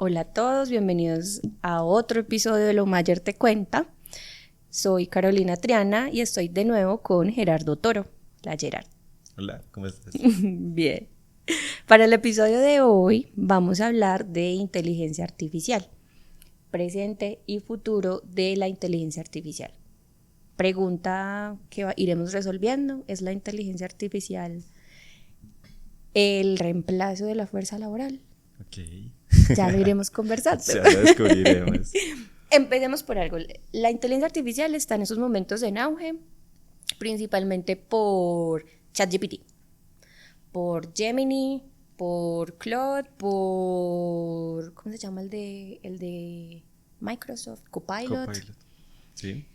Hola a todos, bienvenidos a otro episodio de Lo Mayer te cuenta. Soy Carolina Triana y estoy de nuevo con Gerardo Toro, la Gerard. Hola, ¿cómo estás? Bien. Para el episodio de hoy vamos a hablar de inteligencia artificial, presente y futuro de la inteligencia artificial. Pregunta que iremos resolviendo: ¿es la inteligencia artificial el reemplazo de la fuerza laboral? Ok. Ya lo iremos conversando. Ya lo descubriremos. Empecemos por algo. La inteligencia artificial está en esos momentos en auge, principalmente por ChatGPT, por Gemini, por Claude, por... ¿cómo se llama el de Microsoft? Copilot. Sí.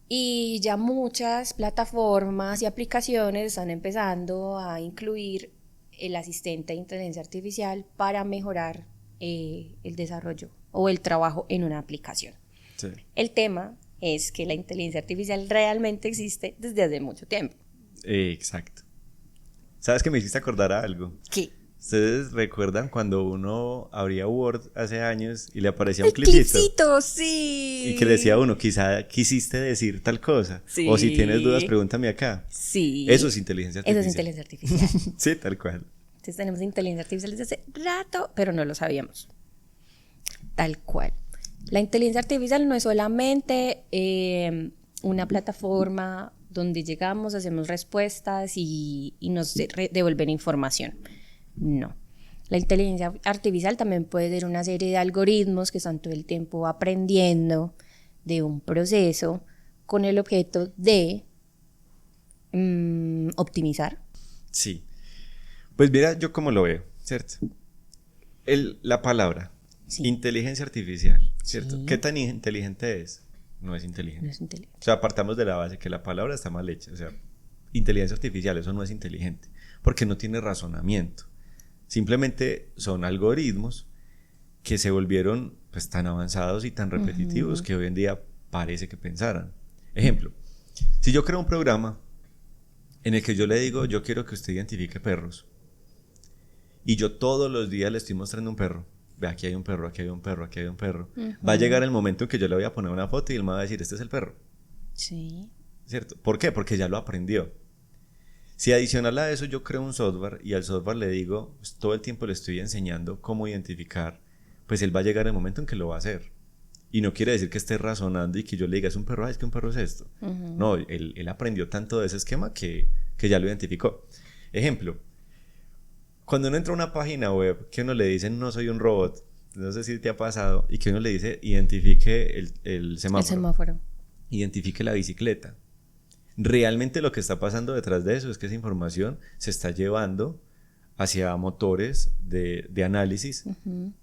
Y ya muchas plataformas y aplicaciones están empezando a incluir el asistente de inteligencia artificial para mejorar el desarrollo o el trabajo en una aplicación. Sí. El tema es que la inteligencia artificial realmente existe desde hace mucho tiempo. Exacto. ¿Sabes que me hiciste acordar a algo? ¿Qué? ¿Ustedes recuerdan cuando uno abría Word hace años y le aparecía un ¡El clipcito! ¡Sí! Y que le decía a uno, quizá quisiste decir tal cosa. Sí. O si tienes dudas, pregúntame acá. Sí. Eso es inteligencia artificial. Eso es inteligencia artificial. Sí, tal cual. Entonces tenemos inteligencia artificial desde hace rato, pero no lo sabíamos. Tal cual. La inteligencia artificial no es solamente una plataforma donde llegamos, hacemos respuestas y nos devuelven información. No. La inteligencia artificial también puede ser una serie de algoritmos que están todo el tiempo aprendiendo de un proceso con el objeto de optimizar. Sí. Pues mira, yo cómo lo veo, ¿cierto? La palabra, sí. Inteligencia artificial, ¿cierto? Sí. ¿Qué tan inteligente es? No es inteligente. No es inteligente. O sea, partamos de la base que la palabra está mal hecha. O sea, inteligencia artificial, eso no es inteligente, porque no tiene razonamiento. Simplemente son algoritmos que se volvieron pues tan avanzados y tan repetitivos que hoy en día parece que pensaran. Ejemplo, si yo creo un programa en el que yo le digo, yo quiero que usted identifique perros, y yo todos los días le estoy mostrando un perro, ve, aquí hay un perro, aquí hay un perro, aquí hay un perro, va a llegar el momento en que yo le voy a poner una foto y él me va a decir, este es el perro. Sí. ¿Cierto? ¿Por qué? Porque ya lo aprendió. Si adicional a eso yo creo un software y al software le digo, pues, todo el tiempo le estoy enseñando cómo identificar, pues él va a llegar el momento en que lo va a hacer. Y no quiere decir que esté razonando y que yo le diga, es un perro, es que un perro es esto. No, él aprendió tanto de ese esquema que ya lo identificó. Ejemplo, cuando uno entra a una página web que uno le dice, no soy un robot, no sé si te ha pasado, y que uno le dice, identifique el semáforo. El semáforo. Identifique la bicicleta. Realmente lo que está pasando detrás de eso es que esa información se está llevando hacia motores de análisis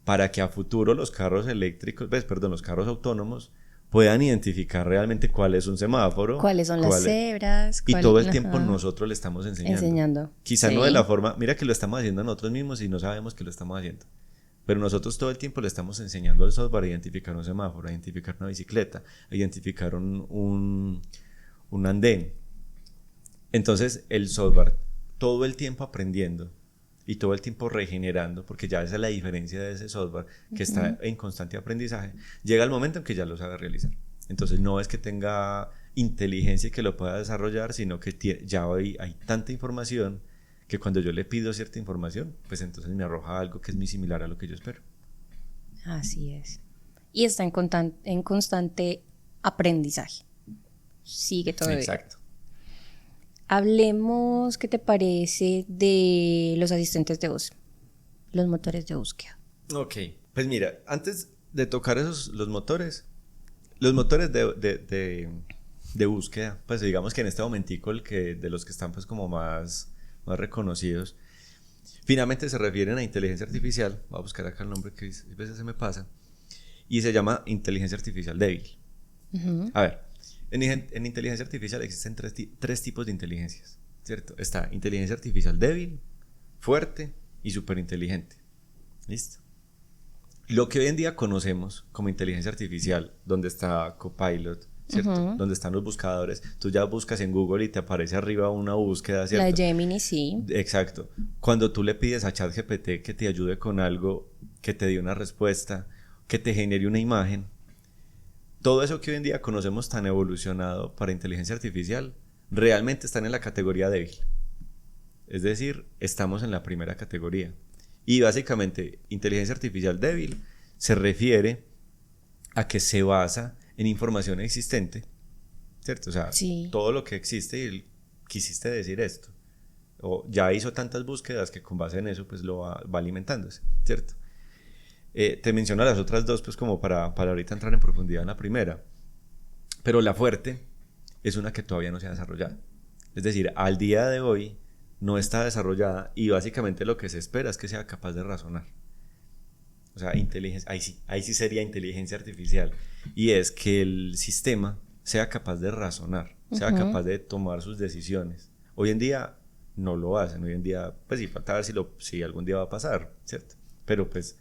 para que a futuro los carros eléctricos, los carros autónomos puedan identificar realmente cuál es un semáforo, cuáles son las cebras, y todo el tiempo nosotros le estamos enseñando. Quizá sí. No de la forma, mira que lo estamos haciendo nosotros mismos y no sabemos que lo estamos haciendo. Pero nosotros todo el tiempo le estamos enseñando al software a identificar un semáforo, a identificar una bicicleta, a identificar un andén. Entonces el software todo el tiempo aprendiendo y todo el tiempo regenerando, porque ya esa es la diferencia de ese software que está en constante aprendizaje, llega el momento en que ya lo sabe realizar. Entonces no es que tenga inteligencia y que lo pueda desarrollar, sino que ya hay tanta información que cuando yo le pido cierta información, pues entonces me arroja algo que es muy similar a lo que yo espero. Así es. Y está en constante aprendizaje. Sigue todavía. Exacto. Hablemos, ¿qué te parece de los asistentes de voz? Los motores de búsqueda. Ok, pues mira, antes de tocar los motores de búsqueda, pues digamos que en este momentico de los que están pues como más reconocidos, finalmente se refieren a inteligencia artificial. Voy a buscar acá el nombre que a veces se me pasa, y se llama inteligencia artificial débil. A ver, en inteligencia artificial existen tres tipos de inteligencias, ¿cierto? Está inteligencia artificial débil, fuerte y superinteligente. ¿Listo? Lo que hoy en día conocemos como inteligencia artificial, donde está Copilot, ¿cierto? Donde están los buscadores, tú ya buscas en Google y te aparece arriba una búsqueda, ¿cierto? La de Gemini, sí. Exacto. Cuando tú le pides a ChatGPT que te ayude con algo que te dé una respuesta, que te genere una imagen. Todo eso que hoy en día conocemos tan evolucionado para inteligencia artificial, realmente están en la categoría débil. Es decir, estamos en la primera categoría. Y básicamente, inteligencia artificial débil se refiere a que se basa en información existente, ¿cierto? O sea, Sí. todo lo que existe y quisiste decir esto. O ya hizo tantas búsquedas que con base en eso pues lo va alimentándose, ¿cierto? Te menciono las otras dos pues como para ahorita entrar en profundidad en la primera. Pero la fuerte es una que todavía no se ha desarrollado. Es decir, al día de hoy no está desarrollada y básicamente lo que se espera es que sea capaz de razonar. O sea, inteligencia, ahí sí sería inteligencia artificial. Y es que el sistema sea capaz de razonar, sea capaz de tomar sus decisiones. Hoy en día no lo hacen, hoy en día, pues sí, falta ver si algún día va a pasar, ¿cierto? Pero pues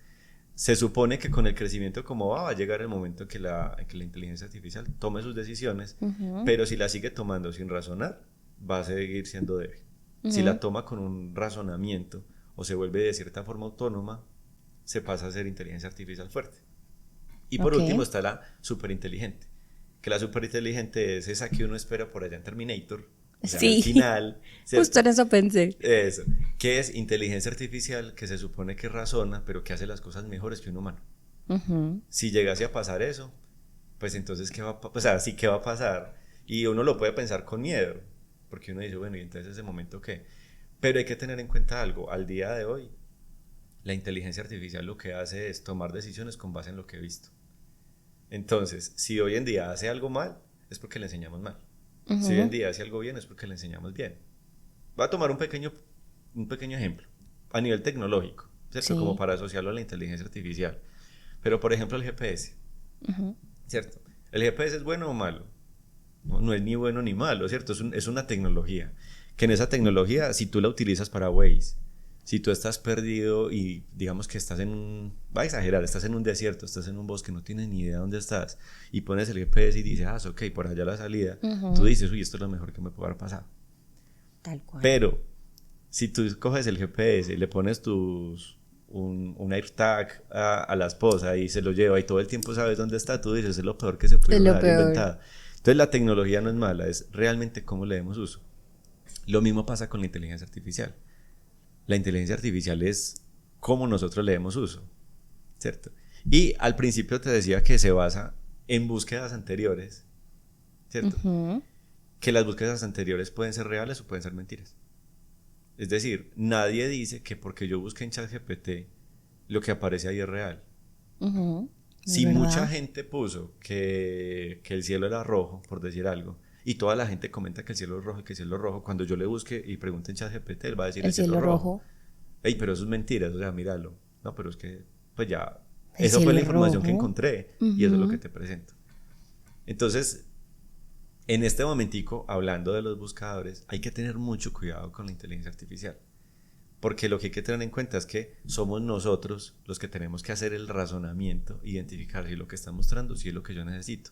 se supone que con el crecimiento como va a llegar el momento en que la inteligencia artificial tome sus decisiones, pero si la sigue tomando sin razonar, va a seguir siendo débil. Si la toma con un razonamiento o se vuelve de cierta forma autónoma, se pasa a ser inteligencia artificial fuerte. Y por último está la superinteligente, que la superinteligente es esa que uno espera por allá en Terminator, o sea, sí, al final, ¿cierto? Justo en eso pensé. Eso, que es inteligencia artificial que se supone que razona, pero que hace las cosas mejores que un humano. Si llegase a pasar eso, pues entonces ¿qué va a pasar? Y uno lo puede pensar con miedo, porque uno dice, bueno, ¿y entonces ese momento qué? Pero hay que tener en cuenta algo, al día de hoy, la inteligencia artificial lo que hace es tomar decisiones con base en lo que he visto. Entonces, si hoy en día hace algo mal, es porque le enseñamos mal. Si hoy en día hace algo bien, es porque le enseñamos bien. Voy a tomar un pequeño ejemplo, a nivel tecnológico, ¿cierto? Sí. Como para asociarlo a la inteligencia artificial. Pero, por ejemplo, el GPS, ¿cierto? ¿El GPS es bueno o malo? No es ni bueno ni malo, ¿cierto? Es una tecnología. Que en esa tecnología, si tú la utilizas para Waze, si tú estás perdido y digamos que estás va a exagerar, estás en un desierto, estás en un bosque, no tienes ni idea dónde estás, y pones el GPS y dices, ok, por allá la salida, tú dices, uy, esto es lo mejor que me puede haber pasado. Tal cual. Pero, si tú coges el GPS y le pones un AirTag a la esposa y se lo lleva y todo el tiempo sabes dónde está, tú dices, es lo peor que se puede haber inventado. Entonces la tecnología no es mala, es realmente cómo le demos uso. Lo mismo pasa con la inteligencia artificial. La inteligencia artificial es cómo nosotros le demos uso, ¿cierto? Y al principio te decía que se basa en búsquedas anteriores, ¿cierto? Que las búsquedas anteriores pueden ser reales o pueden ser mentiras. Es decir, nadie dice que porque yo busque en ChatGPT lo que aparece ahí es real. Si mucha gente puso que el cielo era rojo, por decir algo, y toda la gente comenta que el cielo es rojo y que el cielo es rojo, cuando yo le busque y pregunte en ChatGPT, él va a decir el cielo rojo. Ey, pero eso es mentira, o sea, míralo. No, pero es que, pues ya, esa fue la información que encontré y eso es lo que te presento. Entonces, en este momentico, hablando de los buscadores, hay que tener mucho cuidado con la inteligencia artificial. Porque lo que hay que tener en cuenta es que somos nosotros los que tenemos que hacer el razonamiento, identificar si lo que está mostrando, si es lo que yo necesito.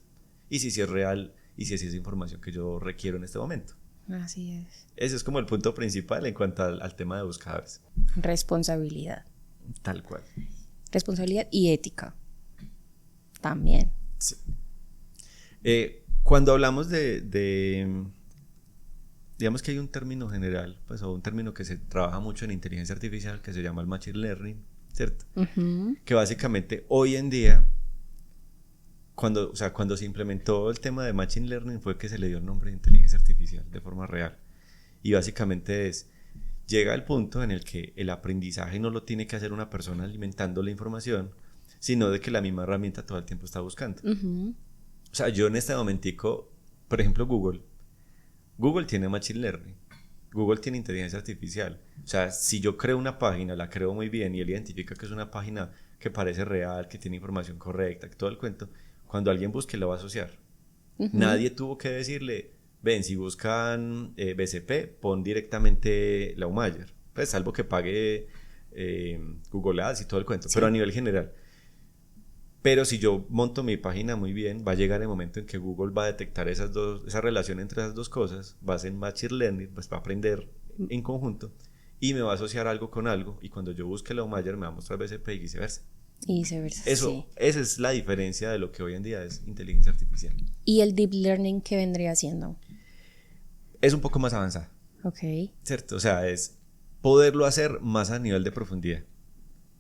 Y si es real y si es información que yo requiero en este momento. Así es. Ese es como el punto principal en cuanto al tema de buscadores. Responsabilidad. Tal cual. Responsabilidad y ética. También. Sí. Cuando hablamos digamos que hay un término general, pues, o un término que se trabaja mucho en inteligencia artificial que se llama el machine learning, ¿cierto? Que básicamente hoy en día, cuando se implementó el tema de machine learning fue que se le dio el nombre de inteligencia artificial de forma real. Y básicamente llega al punto en el que el aprendizaje no lo tiene que hacer una persona alimentando la información, sino de que la misma herramienta todo el tiempo está buscando. O sea, yo en este momentico, por ejemplo, Google tiene machine learning, Google tiene inteligencia artificial. O sea, si yo creo una página, la creo muy bien y él identifica que es una página que parece real, que tiene información correcta, que todo el cuento, cuando alguien busque lo va a asociar. Nadie tuvo que decirle, ven, si buscan BCP, pon directamente la Umayer, pues salvo que pague Google Ads y todo el cuento, sí. Pero a nivel general. Pero si yo monto mi página muy bien, va a llegar el momento en que Google va a detectar esa relación entre esas dos cosas, va a hacer machine learning, pues va a aprender en conjunto y me va a asociar algo con algo, y cuando yo busque la Umayer me va a mostrar BCP y viceversa. Y viceversa, Eso, sí. esa es la diferencia de lo que hoy en día es inteligencia artificial. ¿Y el deep learning qué vendría siendo? Es un poco más avanzada, Ok. ¿cierto? O sea, es poderlo hacer más a nivel de profundidad.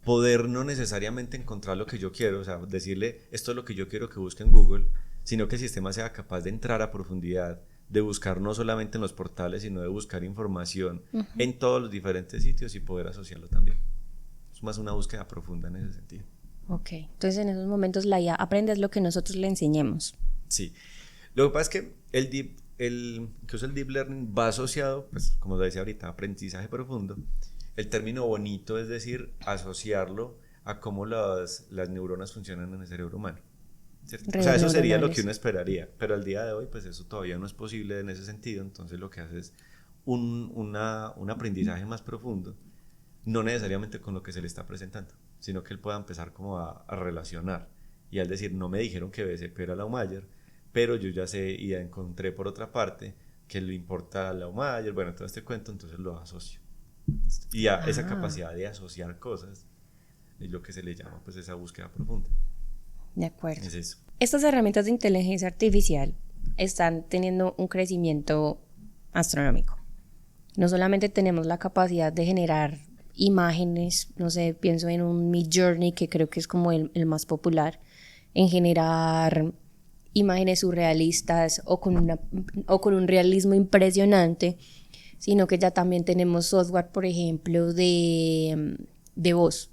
Poder no necesariamente encontrar lo que yo quiero, o sea, decirle esto es lo que yo quiero que busque en Google, sino que el sistema sea capaz de entrar a profundidad, de buscar no solamente en los portales, sino de buscar información en todos los diferentes sitios y poder asociarlo también. Es más una búsqueda profunda en ese sentido. Ok. Entonces en esos momentos la IA aprende es lo que nosotros le enseñemos. Sí. Lo que pasa es que incluso el deep learning va asociado, pues como lo decía ahorita, aprendizaje profundo. El término bonito es decir, asociarlo a cómo las neuronas funcionan en el cerebro humano, ¿cierto? O sea, eso sería lo que uno esperaría, pero al día de hoy pues eso todavía no es posible en ese sentido, entonces lo que hace es un aprendizaje más profundo, no necesariamente con lo que se le está presentando, sino que él pueda empezar como a relacionar y al decir, no me dijeron que BCP era la Mayer, pero yo ya sé y ya encontré por otra parte que le importa la Mayer, bueno, todo este cuento, entonces lo asocio. Y a esa capacidad de asociar cosas es lo que se le llama pues esa búsqueda profunda. De acuerdo. Es eso. Estas herramientas de inteligencia artificial están teniendo un crecimiento astronómico. No solamente tenemos la capacidad de generar imágenes, no sé, pienso en un Midjourney, que creo que es como el más popular, en generar imágenes surrealistas o con un realismo impresionante, sino que ya también tenemos software, por ejemplo, de voz.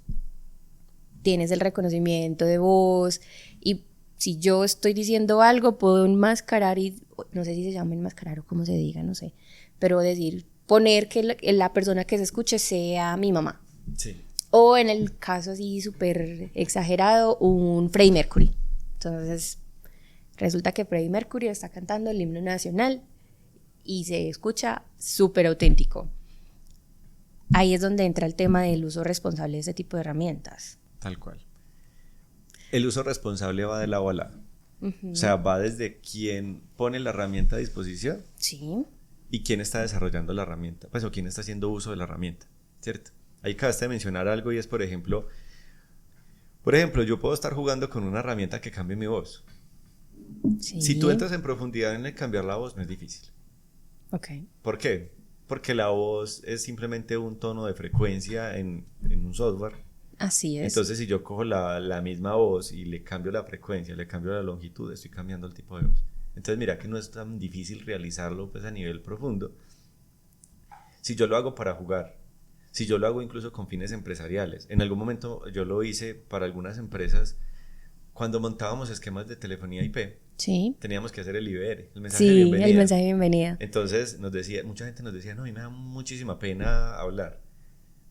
Tienes el reconocimiento de voz y si yo estoy diciendo algo, puedo enmascarar y, no sé si se llama enmascarar o cómo se diga, no sé, pero decir, poner que la persona que se escuche sea mi mamá. Sí. O en el caso así súper exagerado, un Freddie Mercury. Entonces, resulta que Freddie Mercury está cantando el himno nacional y se escucha súper auténtico. Ahí es donde entra el tema del uso responsable de este tipo de herramientas. Tal cual. El uso responsable va de lado a lado. O sea, va desde quien pone la herramienta a disposición Sí. y quién está desarrollando la herramienta, pues o quién está haciendo uso de la herramienta, ¿cierto? Ahí acabaste de mencionar algo y es, por ejemplo, yo puedo estar jugando con una herramienta que cambie mi voz. Sí. Si tú entras en profundidad en el cambiar la voz, no es difícil. Ok. ¿Por qué? Porque la voz es simplemente un tono de frecuencia en un software. Así es. Entonces, si yo cojo la misma voz y le cambio la frecuencia, le cambio la longitud, estoy cambiando el tipo de voz. Entonces, mira que no es tan difícil realizarlo pues, a nivel profundo. Si yo lo hago para jugar, si yo lo hago incluso con fines empresariales. En algún momento yo lo hice para algunas empresas cuando montábamos esquemas de telefonía IP. Sí. Teníamos que hacer el IVR, el mensaje de Sí, bienvenida. el mensaje de bienvenida. Entonces mucha gente nos decía, no, a mí me da muchísima pena hablar.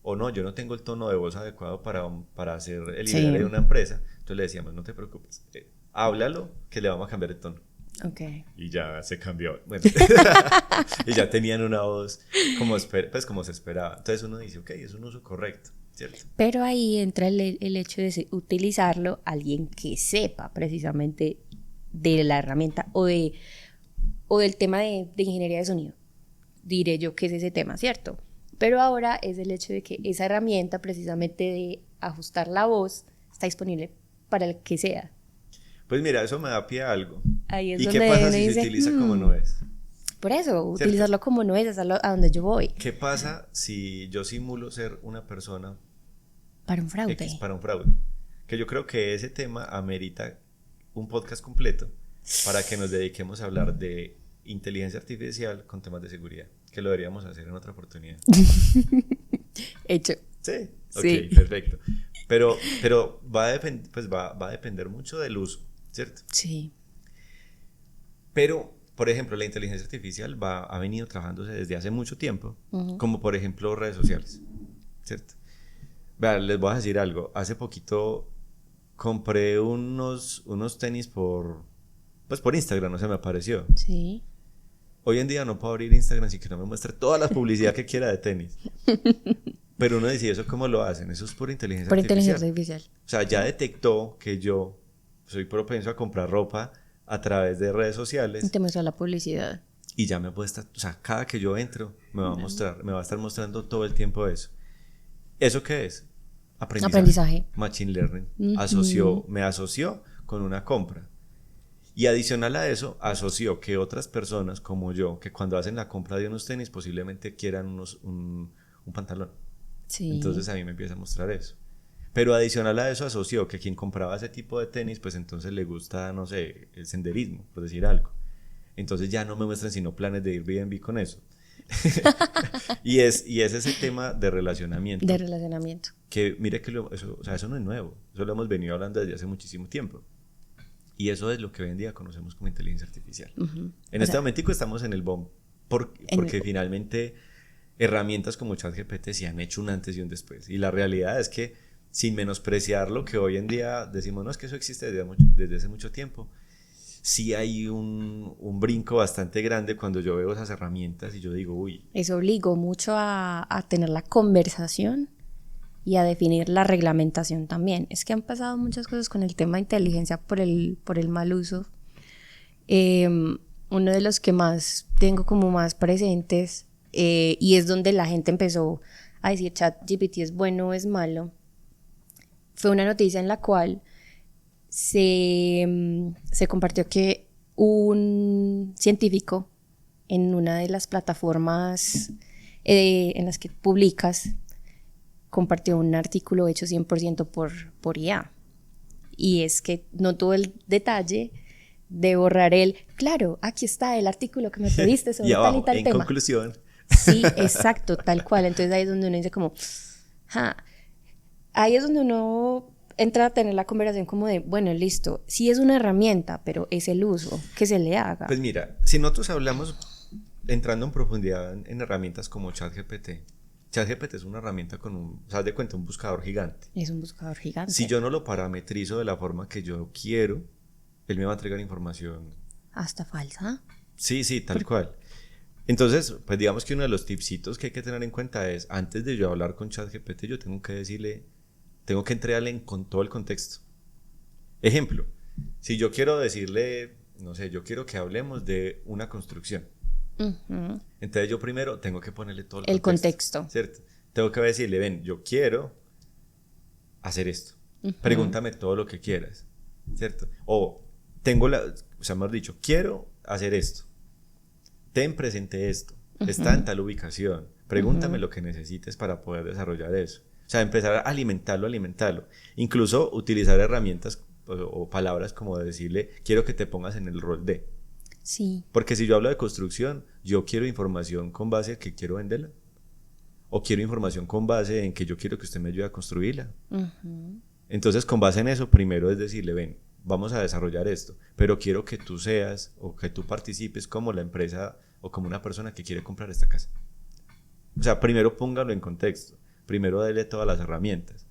O no, yo no tengo el tono de voz adecuado para hacer el IVR de una empresa. Entonces le decíamos, no te preocupes, háblalo que le vamos a cambiar el tono. Ok. Y ya se cambió. Bueno. Y ya tenían una voz como se esperaba. Entonces uno dice, ok, es un uso correcto, ¿cierto? Pero ahí entra el hecho de utilizarlo alguien que sepa precisamente de la herramienta o del tema de ingeniería de sonido. Diré yo que es ese tema, ¿cierto? Pero ahora es el hecho de que esa herramienta precisamente de ajustar la voz está disponible para el que sea. Pues mira, eso me da pie a algo. Ahí es ¿Y donde qué pasa uno si dice, se utiliza como no es? Por eso, ¿Cierto? utilizarlo como no es a donde yo voy. ¿Qué pasa si yo simulo ser una persona Para un fraude. X para un fraude? Que yo creo que ese tema amerita un podcast completo para que nos dediquemos a hablar de inteligencia artificial con temas de seguridad, que lo deberíamos hacer en otra oportunidad. Hecho. Sí, ok, Sí. perfecto. Pero va a depender mucho del uso, ¿cierto? Sí. Pero, por ejemplo, la inteligencia artificial ha venido trabajándose desde hace mucho tiempo, como por ejemplo redes sociales, ¿cierto? Vean, les voy a decir algo. Hace poquito compré unos tenis por Instagram, no se me apareció. Sí. Hoy en día no puedo abrir Instagram sin que no me muestre toda la publicidad que quiera de tenis. Pero uno dice, ¿eso cómo lo hacen? Eso es por inteligencia Por artificial. inteligencia artificial. O sea, ya detectó que yo soy propenso a comprar ropa a través de redes sociales. Y te muestra la publicidad. Y ya me puede estar, o sea, cada que yo entro me va a estar mostrando todo el tiempo eso. ¿Eso qué es? Aprendizaje. Machine Learning. Me asoció con una compra. Y adicional a eso, asoció que otras personas como yo, que cuando hacen la compra de unos tenis, posiblemente quieran un pantalón. Sí. Entonces a mí me empieza a mostrar eso. Pero adicional a eso, asoció que quien compraba ese tipo de tenis, pues entonces le gusta, no sé, el senderismo, por decir algo. Entonces ya no me muestran sino planes de Airbnb con eso. y es ese tema de relacionamiento. De relacionamiento. Que mire que eso no es nuevo. Eso lo hemos venido hablando desde hace muchísimo tiempo. Y eso es lo que hoy en día conocemos como inteligencia artificial. En este momentico estamos en el boom. Porque finalmente herramientas como ChatGPT se han hecho un antes y un después. Y la realidad es que, sin menospreciar lo que hoy en día decimos, no, es que eso existe desde hace mucho tiempo, sí hay un brinco bastante grande cuando yo veo esas herramientas y yo digo, uy. Eso obligó mucho a tener la conversación y a definir la reglamentación también. Es que han pasado muchas cosas con el tema de inteligencia por el mal uso. Uno de los que más tengo como más presentes, y es donde la gente empezó a decir ChatGPT es bueno o es malo, fue una noticia en la cual se compartió que un científico en una de las plataformas en las que publicas compartió un artículo hecho 100% por IA. Y es que no tuvo el detalle de borrar claro, aquí está el artículo que me pediste sobre y abajo, tal y tal tema. En conclusión. Sí, exacto, tal cual. Entonces ahí es donde uno dice como, ahí es donde uno entra a tener la conversación como de, bueno, listo, sí es una herramienta, pero es el uso que se le haga. Pues mira, si nosotros hablamos, entrando en profundidad en herramientas como ChatGPT es una herramienta haz de cuenta, un buscador gigante. Es un buscador gigante. Si yo no lo parametrizo de la forma que yo quiero, él me va a entregar información. ¿Hasta falsa? Sí, tal cual. Entonces, pues digamos que uno de los tipsitos que hay que tener en cuenta es, antes de yo hablar con ChatGPT, yo tengo que entregarle con todo el contexto. Ejemplo, si yo quiero decirle, no sé, yo quiero que hablemos de una construcción. Entonces yo primero tengo que ponerle todo el contexto, ¿cierto? Tengo que decirle, ven, yo quiero hacer esto. Pregúntame todo lo que quieras, ¿cierto? O sea, mejor dicho, quiero hacer esto. Ten presente esto. Está en tal ubicación. Pregúntame lo que necesites para poder desarrollar eso. O sea, empezar a alimentarlo. Incluso utilizar herramientas o palabras como decirle, quiero que te pongas en el rol de. Sí. Porque si yo hablo de construcción, yo quiero información con base a que quiero venderla. O quiero información con base en que yo quiero que usted me ayude a construirla. Entonces, con base en eso, primero es decirle, ven, vamos a desarrollar esto, pero quiero que tú seas o que tú participes como la empresa o como una persona que quiere comprar esta casa. O sea, primero póngalo en contexto. Primero dele todas las herramientas.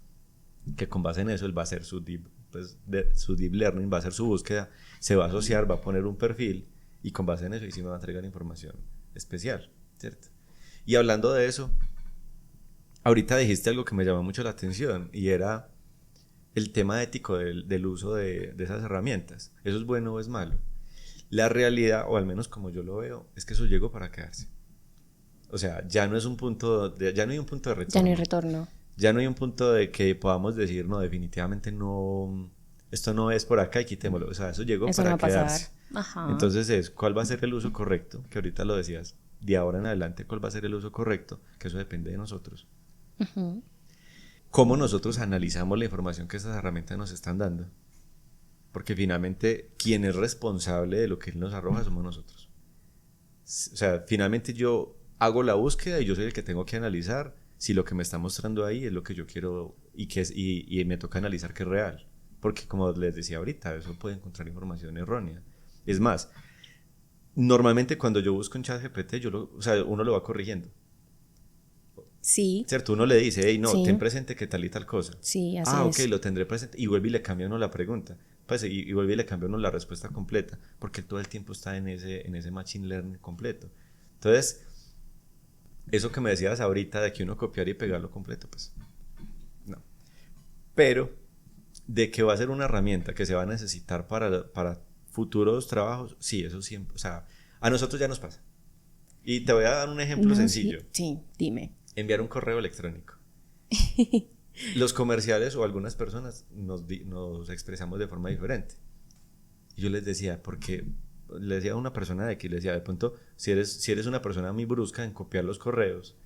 Que con base en eso él va a hacer su deep learning, va a hacer su búsqueda, se va a asociar, va a poner un perfil y con base en eso y sí me va a entregar información especial, ¿cierto? Y hablando de eso, ahorita dijiste algo que me llamó mucho la atención y era el tema ético del uso de esas herramientas. ¿Eso es bueno o es malo? La realidad, o al menos como yo lo veo, es que eso llegó para quedarse. O sea, ya no hay un punto de retorno. Ya no hay retorno. Ya no hay un punto de que podamos decir, no, definitivamente no, esto no es por acá y quitémoslo. O sea, eso llegó para quedarse. Ajá. Entonces ¿cuál va a ser el uso correcto? Que ahorita lo decías, de ahora en adelante, ¿cuál va a ser el uso correcto? Que eso depende de nosotros. Cómo nosotros analizamos la información que estas herramientas nos están dando. Porque finalmente, quien es responsable de lo que él nos arroja somos nosotros. O sea, finalmente yo hago la búsqueda y yo soy el que tengo que analizar si lo que me está mostrando ahí es lo que yo quiero y me toca analizar que es real. Porque como les decía ahorita, eso puede encontrar información errónea. Es más, normalmente cuando yo busco en ChatGPT, uno lo va corrigiendo. Sí. ¿Cierto? Uno le dice, hey, no, sí. ten presente que tal y tal cosa. Sí, así es. Ok, lo tendré presente. Y vuelve y le cambia uno la pregunta. Pues, y vuelve y le cambia uno la respuesta completa. Porque todo el tiempo está en ese machine learning completo. Entonces, eso que me decías ahorita de que uno copiar y pegarlo completo, pues, no. Pero, de que va a ser una herramienta que se va a necesitar para futuros trabajos, sí, eso siempre, o sea, a nosotros ya nos pasa. Y te voy a dar un ejemplo sencillo. Sí, dime. Enviar un correo electrónico. los comerciales o algunas personas nos expresamos de forma diferente. Y yo les decía, porque le decía a una persona de aquí, le decía, de pronto, si eres una persona muy brusca en copiar los correos,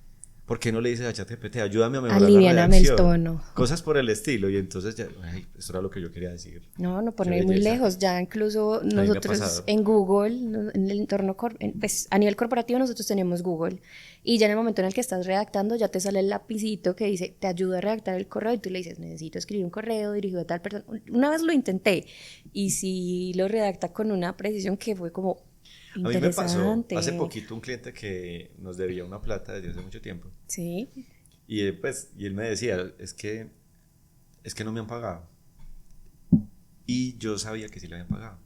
¿por qué no le dices a ChatGPT, ayúdame a mejorar la Aliviáname el redacción? tono. Cosas por el estilo. Y entonces ya, ay, eso era lo que yo quería decir. No por Qué no ir muy belleza. lejos. Ya incluso me ha nosotros pasado. en Google, en el entorno, pues a nivel corporativo nosotros tenemos Google. Y ya en el momento en el que estás redactando ya te sale el lapicito que dice, te ayuda a redactar el correo y tú le dices, necesito escribir un correo dirigido a tal persona. Una vez lo intenté y sí lo redacta con una precisión que fue como A mí me pasó interesante. hace poquito un cliente que nos debía una plata desde hace mucho tiempo. Sí. Y él me decía, es que no me han pagado. Y yo sabía que sí le habían pagado.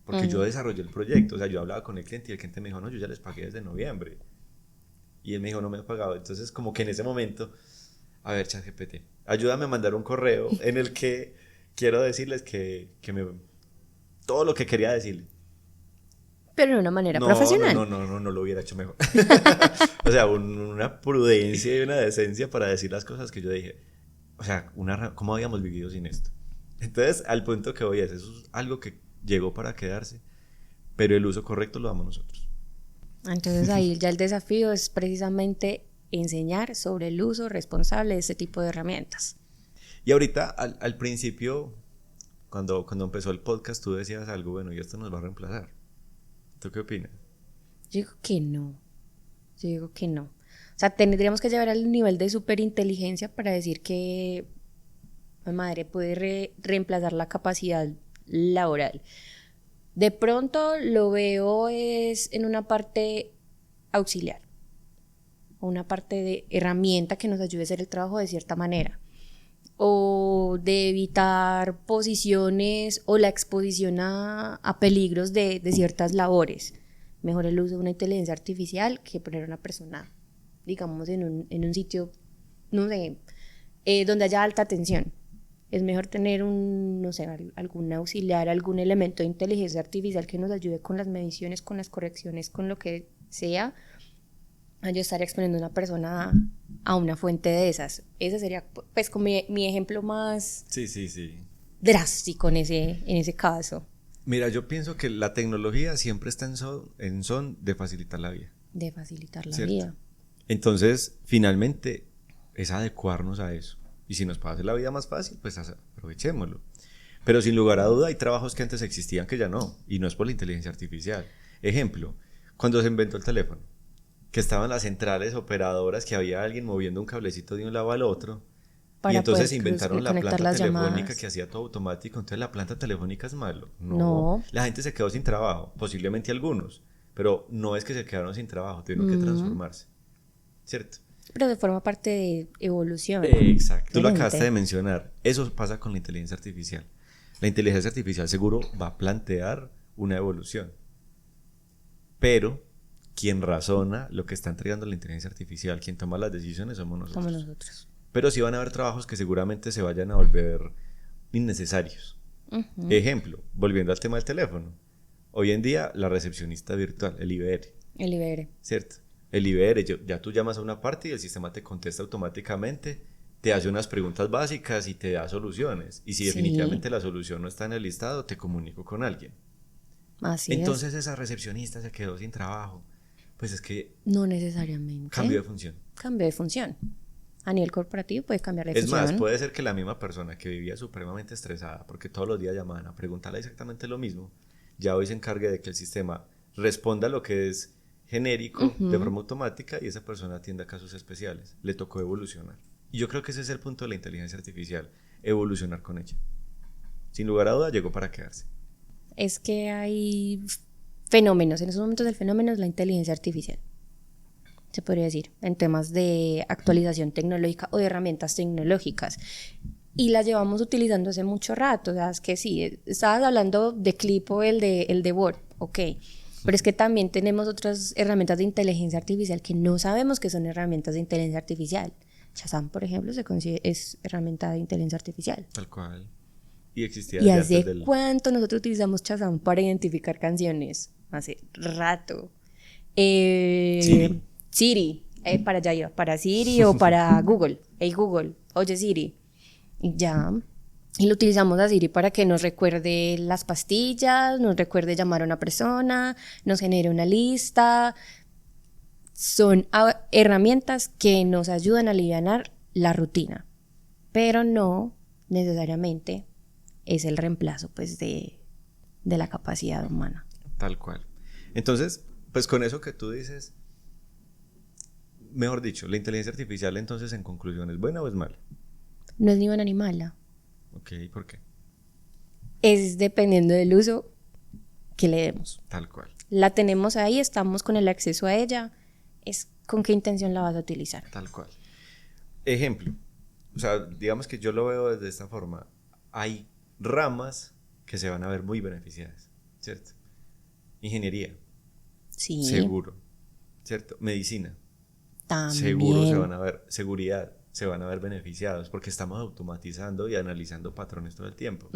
Porque yo desarrollé el proyecto. O sea, yo hablaba con el cliente y el cliente me dijo, no, yo ya les pagué desde noviembre. Y él me dijo, no me han pagado. Entonces, como que en ese momento, a ver, ChatGPT, ayúdame a mandar un correo en el que quiero decirles que todo lo que quería decirle. Pero de una manera profesional. No lo hubiera hecho mejor. O sea, una prudencia y una decencia para decir las cosas que yo dije. O sea, ¿cómo habíamos vivido sin esto? Entonces, al punto que voy eso es algo que llegó para quedarse, pero el uso correcto lo damos nosotros. Entonces ahí ya el desafío es precisamente enseñar sobre el uso responsable de este tipo de herramientas. Y ahorita, al principio, cuando empezó el podcast, tú decías algo, bueno, y esto nos va a reemplazar. ¿Tú qué opinas? Yo digo que no. O sea, tendríamos que llegar al nivel de superinteligencia para decir que la madre puede reemplazar la capacidad laboral. De pronto lo veo es en una parte auxiliar, o una parte de herramienta que nos ayude a hacer el trabajo de cierta manera, o de evitar posiciones o la exposición a peligros de ciertas labores. Mejor el uso de una inteligencia artificial que poner a una persona, digamos, en un sitio, no sé, donde haya alta tensión. Es mejor tener no sé, algún auxiliar, algún elemento de inteligencia artificial que nos ayude con las mediciones, con las correcciones, con lo que sea, a yo estar exponiendo a una persona a una fuente de esas. Ese sería, pues, como mi ejemplo más Sí. drástico en ese caso. Mira, yo pienso que la tecnología siempre está en son de facilitar la vida. De facilitar la ¿Cierto? vida. Entonces, finalmente, es adecuarnos a eso. Y si nos puede hacer la vida más fácil, pues aprovechémoslo. Pero sin lugar a duda hay trabajos que antes existían que ya no. Y no es por la inteligencia artificial. Ejemplo, cuando se inventó el teléfono, que estaban las centrales operadoras, que había alguien moviendo un cablecito de un lado al otro. Y entonces inventaron la planta telefónica que hacía todo automático. Entonces la planta telefónica es malo. No. La gente se quedó sin trabajo, posiblemente algunos. Pero no es que se quedaron sin trabajo, tuvieron que transformarse. ¿Cierto? Pero forma parte de evolución. Exacto. Tú lo acabaste de mencionar. Eso pasa con la inteligencia artificial. La inteligencia artificial seguro va a plantear una evolución. Pero quien razona lo que está entregando la inteligencia artificial, quien toma las decisiones somos nosotros. Pero sí van a haber trabajos que seguramente se vayan a volver innecesarios. Ejemplo, volviendo al tema del teléfono. Hoy en día, la recepcionista virtual, el IVR. El IVR. ¿Cierto? El IVR, ya tú llamas a una parte y el sistema te contesta automáticamente, te hace unas preguntas básicas y te da soluciones. Y si definitivamente la solución no está en el listado, te comunico con alguien. Así Entonces esa recepcionista se quedó sin trabajo. Pues es que... No necesariamente. Cambio de función. Cambio de función. A nivel corporativo puedes cambiar de función. Es más, puede ser que la misma persona que vivía supremamente estresada, porque todos los días llamaban a preguntarle exactamente lo mismo, ya hoy se encargue de que el sistema responda lo que es genérico de forma automática y esa persona atienda casos especiales. Le tocó evolucionar. Y yo creo que ese es el punto de la inteligencia artificial, evolucionar con ella. Sin lugar a duda, llegó para quedarse. Es que hay fenómenos, en esos momentos del fenómeno es la inteligencia artificial, se podría decir, en temas de actualización tecnológica o de herramientas tecnológicas. Y las llevamos utilizando hace mucho rato. O sea, es que sí, estabas hablando de Clipo, el de Word, ok. Pero es que también tenemos otras herramientas de inteligencia artificial que no sabemos que son herramientas de inteligencia artificial. Shazam, por ejemplo, es herramienta de inteligencia artificial. Tal cual. Y existía ¿Y hace cuánto nosotros utilizamos Shazam para identificar canciones? Hace rato. Siri. Para allá iba, para Siri o para Google. Hey Google, oye Siri. Y ya. Y lo utilizamos a Siri para que nos recuerde las pastillas, nos recuerde llamar a una persona, nos genere una lista. Son herramientas que nos ayudan a alivianar la rutina, pero no necesariamente es el reemplazo pues de la capacidad humana. Tal cual. Entonces, pues con eso que tú dices, mejor dicho, la inteligencia artificial entonces en conclusión, ¿es buena o es mala? No es ni buena ni mala. Ok, ¿por qué? Es dependiendo del uso que le demos. Tal cual. La tenemos ahí, estamos con el acceso a ella, es con qué intención la vas a utilizar. Tal cual. Ejemplo, o sea, digamos que yo lo veo desde esta forma. Hay ramas que se van a ver muy beneficiadas, ¿cierto? Ingeniería, Sí. seguro, ¿cierto? Medicina, También. seguro se van a ver, seguridad, se van a ver beneficiados porque estamos automatizando y analizando patrones todo el tiempo.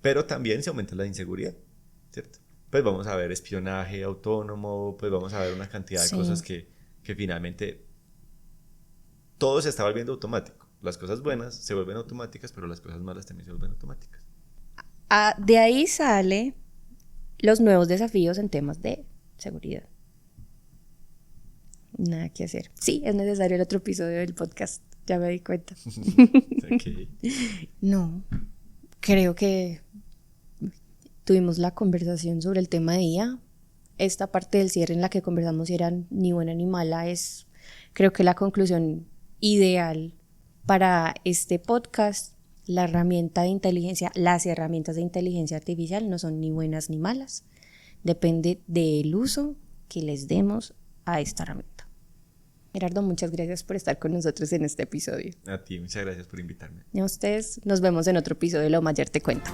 Pero también se aumenta la inseguridad, ¿cierto? Pues vamos a ver espionaje autónomo, pues vamos a ver una cantidad de cosas que finalmente todo se está volviendo automático. Las cosas buenas se vuelven automáticas, pero las cosas malas también se vuelven automáticas. De ahí sale los nuevos desafíos en temas de seguridad. Nada que hacer. Sí, es necesario el otro episodio del podcast, ya me di cuenta. Okay. No, creo que tuvimos la conversación sobre el tema de IA. Esta parte del cierre en la que conversamos si eran ni buena ni mala es, creo que la conclusión ideal para este podcast. La herramienta de inteligencia, las herramientas de inteligencia artificial no son ni buenas ni malas. Depende del uso que les demos a esta herramienta. Gerardo, muchas gracias por estar con nosotros en este episodio. A ti, muchas gracias por invitarme. Y a ustedes, nos vemos en otro episodio de Lo Mayor Te Cuento.